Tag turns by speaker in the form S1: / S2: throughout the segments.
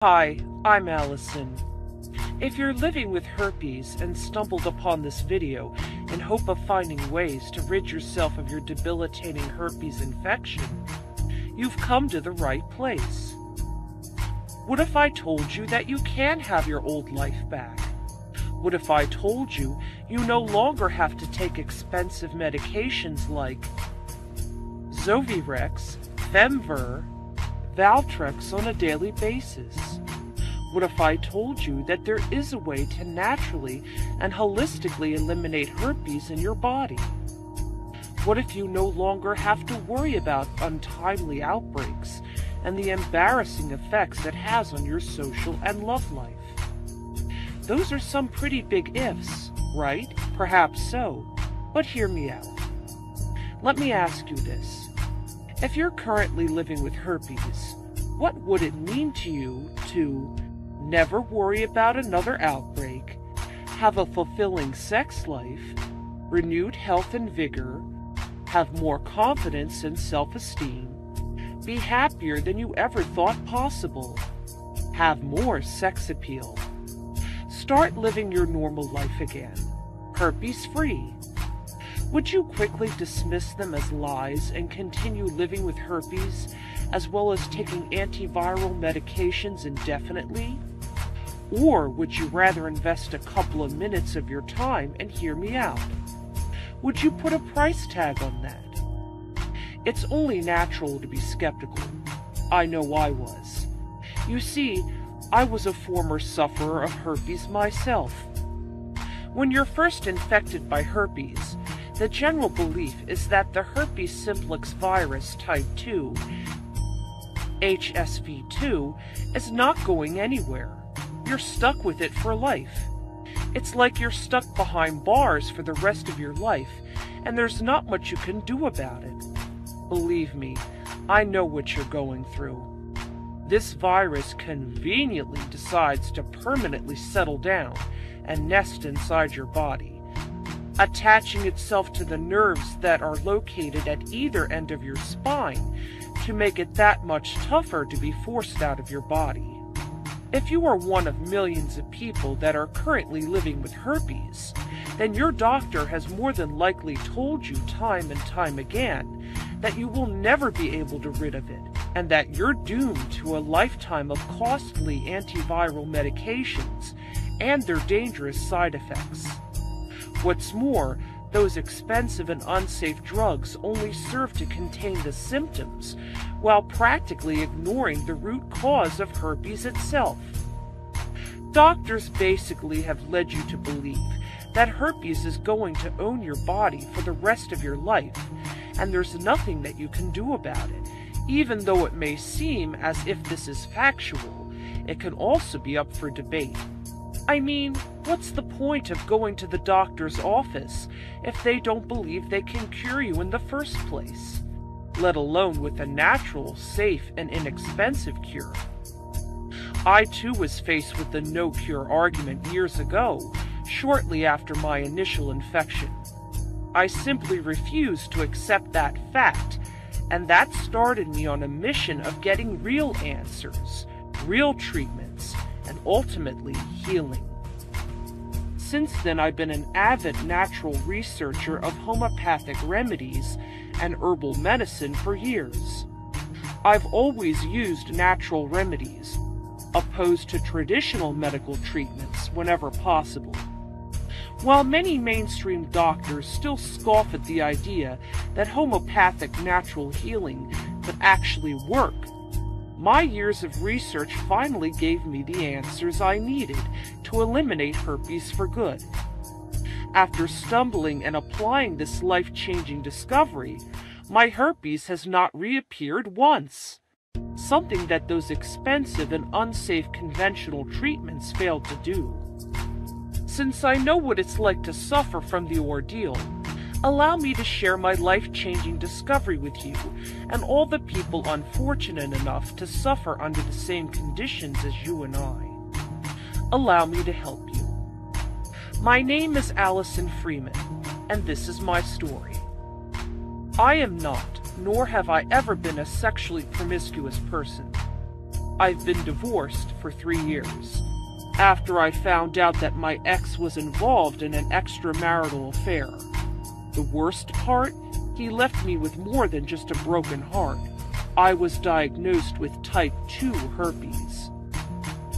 S1: Hi, I'm Allison. If you're living with herpes and stumbled upon this video in hope of finding ways to rid yourself of your debilitating herpes infection, you've come to the right place. What if I told you that you can have your old life back? What if I told you you no longer have to take expensive medications like Zovirax, Femver, Valtrex on a daily basis? What if I told you that there is a way to naturally and holistically eliminate herpes in your body? What if you no longer have to worry about untimely outbreaks and the embarrassing effects it has on your social and love life? Those are some pretty big ifs, right? Perhaps so, but hear me out. Let me ask you this. If you're currently living with herpes, what would it mean to you to never worry about another outbreak, have a fulfilling sex life, renewed health and vigor, have more confidence and self-esteem, be happier than you ever thought possible, have more sex appeal, start living your normal life again, herpes-free? Would you quickly dismiss them as lies and continue living with herpes, as well as taking antiviral medications indefinitely? Or would you rather invest a couple of minutes of your time and hear me out? Would you put a price tag on that? It's only natural to be skeptical. I know I was. You see, I was a former sufferer of herpes myself. When you're first infected by herpes, the general belief is that the herpes simplex virus type 2, HSV2, is not going anywhere. You're stuck with it for life. It's like you're stuck behind bars for the rest of your life, and there's not much you can do about it. Believe me, I know what you're going through. This virus conveniently decides to permanently settle down and nest inside your body, attaching itself to the nerves that are located at either end of your spine to make it that much tougher to be forced out of your body. If you are one of millions of people that are currently living with herpes, then your doctor has more than likely told you time and time again that you will never be able to rid of it, and that you're doomed to a lifetime of costly antiviral medications and their dangerous side effects. What's more, those expensive and unsafe drugs only serve to contain the symptoms, while practically ignoring the root cause of herpes itself. Doctors basically have led you to believe that herpes is going to own your body for the rest of your life, and there's nothing that you can do about it. Even though it may seem as if this is factual, it can also be up for debate. I mean, what's the point of going to the doctor's office if they don't believe they can cure you in the first place, let alone with a natural, safe, and inexpensive cure? I too was faced with the no-cure argument years ago, shortly after my initial infection. I simply refused to accept that fact, and that started me on a mission of getting real answers, real treatments, and ultimately healing. Since then, I've been an avid natural researcher of homeopathic remedies and herbal medicine for years. I've always used natural remedies, opposed to traditional medical treatments whenever possible. While many mainstream doctors still scoff at the idea that homeopathic natural healing could actually work, my years of research finally gave me the answers I needed to eliminate herpes for good. After stumbling and applying this life-changing discovery, my herpes has not reappeared once, something that those expensive and unsafe conventional treatments failed to do. Since I know what it's like to suffer from the ordeal, allow me to share my life-changing discovery with you and all the people unfortunate enough to suffer under the same conditions as you and I. Allow me to help you. My name is Allison Freeman, and this is my story. I am not, nor have I ever been, a sexually promiscuous person. I've been divorced for 3 years, after I found out that my ex was involved in an extramarital affair. The worst part? He left me with more than just a broken heart. I was diagnosed with type 2 herpes.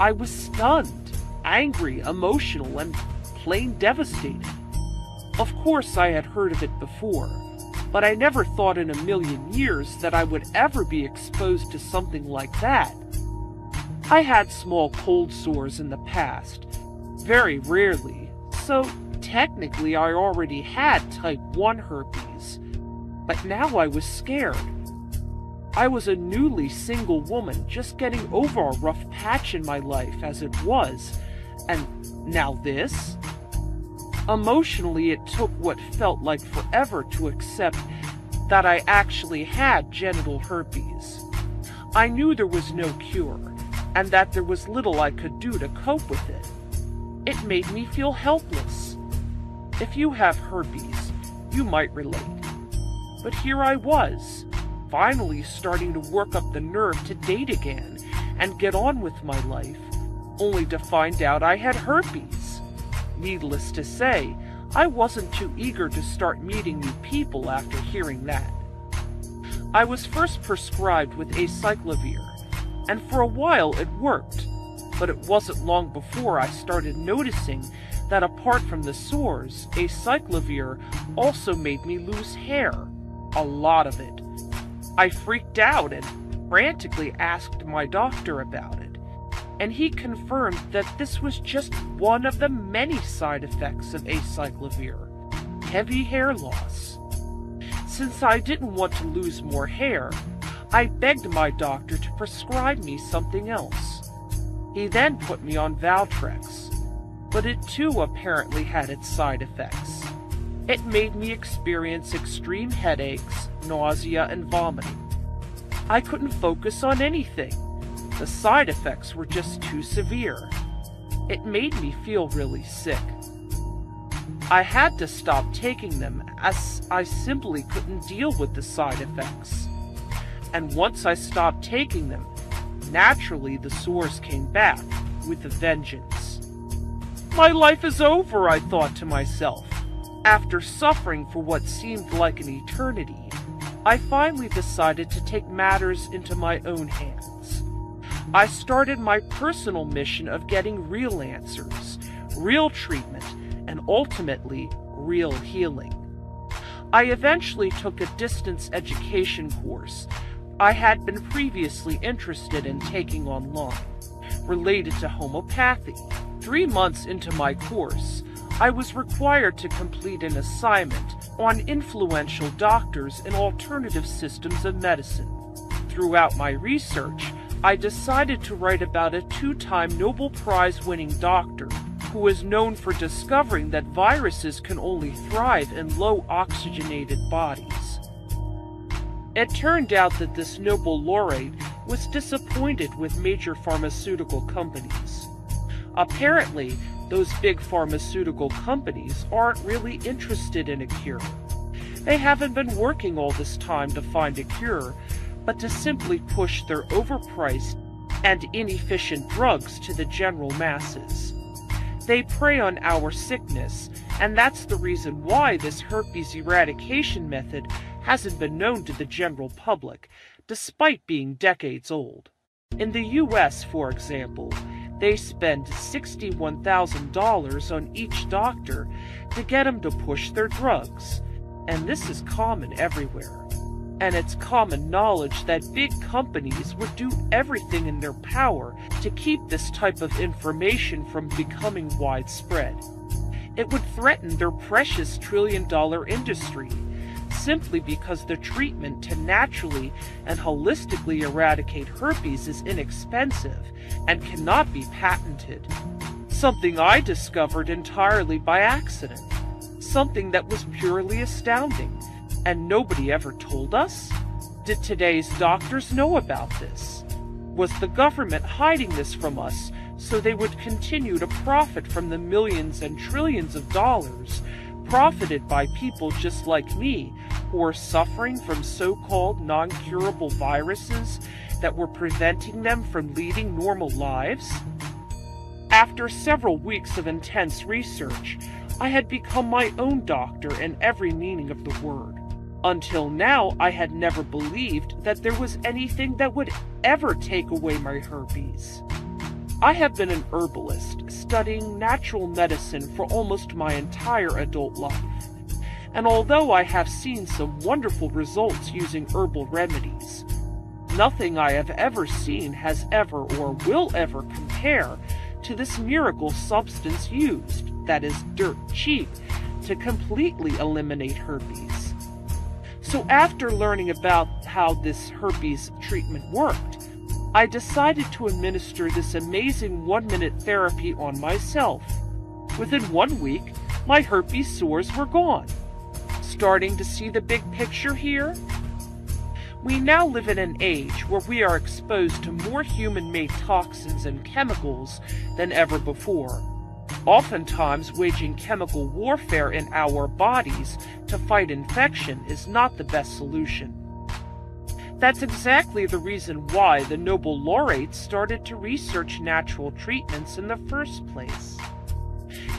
S1: I was stunned, angry, emotional, and plain devastated. Of course I had heard of it before, but I never thought in a million years that I would ever be exposed to something like that. I had small cold sores in the past, very rarely, so technically I already had type 1 herpes, but now I was scared. I was a newly single woman just getting over a rough patch in my life as it was, and now this? Emotionally, it took what felt like forever to accept that I actually had genital herpes. I knew there was no cure, and that there was little I could do to cope with it. It made me feel helpless. If you have herpes, you might relate. But here I was, finally starting to work up the nerve to date again and get on with my life, only to find out I had herpes. Needless to say, I wasn't too eager to start meeting new people after hearing that. I was first prescribed with acyclovir, and for a while it worked, but it wasn't long before I started noticing that apart from the sores, acyclovir also made me lose hair, a lot of it. I freaked out and frantically asked my doctor about it, and he confirmed that this was just one of the many side effects of acyclovir, heavy hair loss. Since I didn't want to lose more hair, I begged my doctor to prescribe me something else. He then put me on Valtrex, but it too apparently had its side effects. It made me experience extreme headaches, nausea, and vomiting. I couldn't focus on anything. The side effects were just too severe. It made me feel really sick. I had to stop taking them as I simply couldn't deal with the side effects. And once I stopped taking them, naturally the sores came back with a vengeance. My life is over, I thought to myself. After suffering for what seemed like an eternity, I finally decided to take matters into my own hands. I started my personal mission of getting real answers, real treatment, and ultimately, real healing. I eventually took a distance education course I had been previously interested in taking online, related to homeopathy. 3 months into my course, I was required to complete an assignment on influential doctors in alternative systems of medicine. Throughout my research, I decided to write about a 2-time Nobel Prize-winning doctor who is known for discovering that viruses can only thrive in low-oxygenated bodies. It turned out that this Nobel laureate was disappointed with major pharmaceutical companies. Apparently, those big pharmaceutical companies aren't really interested in a cure. They haven't been working all this time to find a cure, but to simply push their overpriced and inefficient drugs to the general masses. They prey on our sickness, and that's the reason why this herpes eradication method hasn't been known to the general public, despite being decades old. In the US, for example, they spend $61,000 on each doctor to get them to push their drugs, and this is common everywhere. And it's common knowledge that big companies would do everything in their power to keep this type of information from becoming widespread. It would threaten their precious trillion-dollar industry, simply because the treatment to naturally and holistically eradicate herpes is inexpensive and cannot be patented. Something I discovered entirely by accident. Something that was purely astounding. And nobody ever told us? Did today's doctors know about this? Was the government hiding this from us so they would continue to profit from the millions and trillions of dollars profited by people just like me who are suffering from so-called non-curable viruses that were preventing them from leading normal lives? After several weeks of intense research, I had become my own doctor in every meaning of the word. Until now, I had never believed that there was anything that would ever take away my herpes. I have been an herbalist, studying natural medicine for almost my entire adult life. And although I have seen some wonderful results using herbal remedies, nothing I have ever seen has ever or will ever compare to this miracle substance used, that is dirt cheap, to completely eliminate herpes. So after learning about how this herpes treatment worked, I decided to administer this amazing 1-minute therapy on myself. Within 1 week, my herpes sores were gone. Starting to see the big picture here? We now live in an age where we are exposed to more human-made toxins and chemicals than ever before, oftentimes waging chemical warfare in our bodies to fight infection is not the best solution. That's exactly the reason why the Nobel laureate started to research natural treatments in the first place.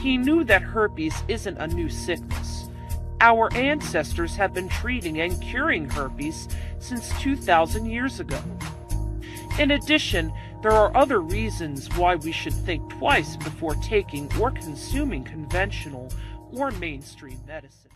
S1: He knew that herpes isn't a new sickness. Our ancestors have been treating and curing herpes since 2,000 years ago. In addition, there are other reasons why we should think twice before taking or consuming conventional or mainstream medicine.